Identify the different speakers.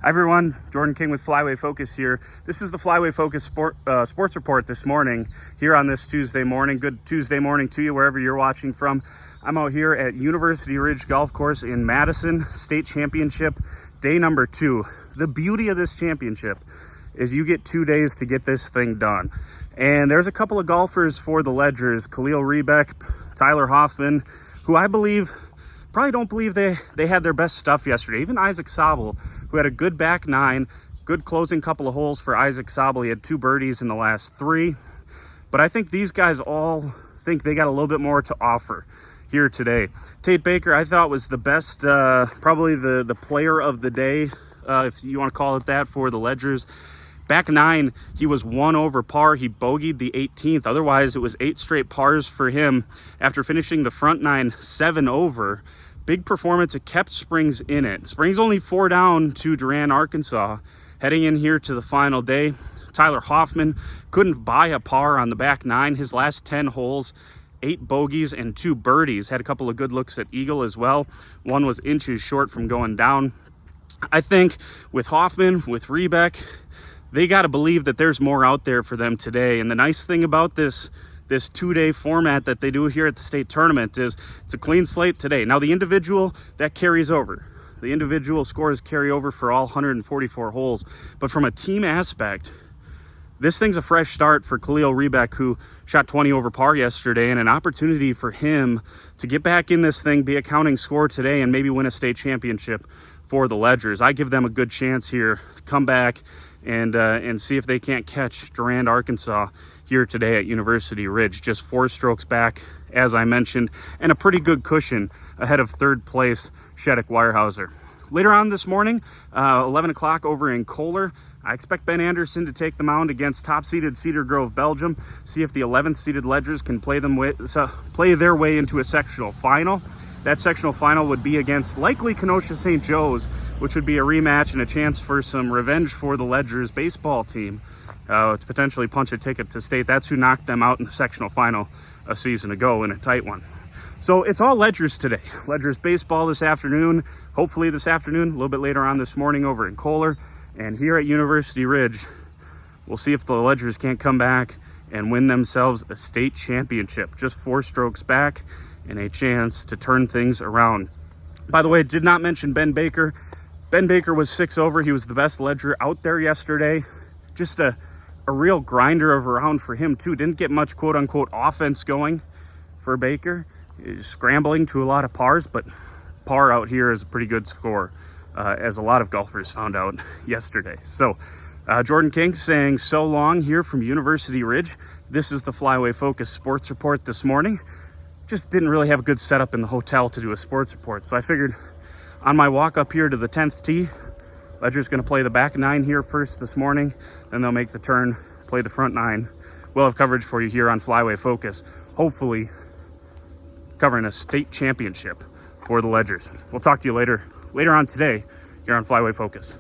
Speaker 1: Hi everyone, Jordan King with Flyway Focus here. This is the Flyway Focus Sports Report this morning here on this Tuesday morning. Good Tuesday morning to you wherever you're watching from. I'm out here at University Ridge Golf Course in Madison, State Championship, day number 2. The beauty of this championship is you get 2 days to get this thing done. And there's a couple of golfers for the Ledgers, Khalil Rebeck, Tyler Hoffman, who I probably don't believe they had their best stuff yesterday. Even Isaac Sobel, who had a good back 9, good closing couple of holes for Isaac Sobel. He had 2 birdies in the last 3. But I think these guys all think they got a little bit more to offer here today. Tate Baker, I thought, was the best, probably the player of the day, if you want to call it that, for the Ledgers. Back 9, he was 1 over par. He bogeyed the 18th. Otherwise, it was 8 straight pars for him after finishing the front 9 7 over. Big performance. It kept Springs in it. Springs only 4 down to Durand, Arkansas, heading in here to the final day. Tyler Hoffman couldn't buy a par on the back 9. His last 10 holes, 8 bogeys and 2 birdies. Had a couple of good looks at eagle as well. One was inches short from going down. I think with Hoffman, with Rebeck, they got to believe that there's more out there for them today. And the nice thing about this 2-day format that they do here at the state tournament is it's a clean slate today. Now the individual, that carries over. The individual scores carry over for all 144 holes. But from a team aspect, this thing's a fresh start for Khalil Rebeck, who shot 20 over par yesterday, and an opportunity for him to get back in this thing, be a counting score today, and maybe win a state championship for the Ledgers. I give them a good chance here to come back and see if they can't catch Durand, Arkansas here today at University Ridge. Just 4 strokes back, as I mentioned, and a pretty good cushion ahead of 3rd place Sheddick Weyerhaeuser. Later on this morning, 11 o'clock over in Kohler, I expect Ben Anderson to take the mound against top-seeded Cedar Grove, Belgium. See if the 11th-seeded Ledgers can play their way into a sectional final. That sectional final would be against likely Kenosha St. Joe's, which would be a rematch and a chance for some revenge for the Ledgers baseball team to potentially punch a ticket to state. That's who knocked them out in the sectional final a season ago in a tight one. So it's all Ledgers today. Ledgers baseball this afternoon, hopefully this afternoon, a little bit later on this morning over in Kohler. And here at University Ridge, we'll see if the Ledgers can't come back and win themselves a state championship. Just 4 strokes back and a chance to turn things around. By the way, did not mention Ben Baker. Ben Baker was 6 over. He was the best Ledger out there yesterday. Just a real grinder of a round for him too. Didn't get much quote-unquote offense going for Baker. He's scrambling to a lot of pars, but par out here is a pretty good score, as a lot of golfers found out yesterday. So Jordan King saying so long here from University Ridge. This is the Flyway Focus Sports Report this morning. Just didn't really have a good setup in the hotel to do a sports report, so I figured on my walk up here to the 10th tee, Ledger's going to play the back 9 here first this morning, then they'll make the turn, play the front 9. We'll have coverage for you here on Flyway Focus, hopefully covering a state championship for the Ledgers. We'll talk to you later on today here on Flyway Focus.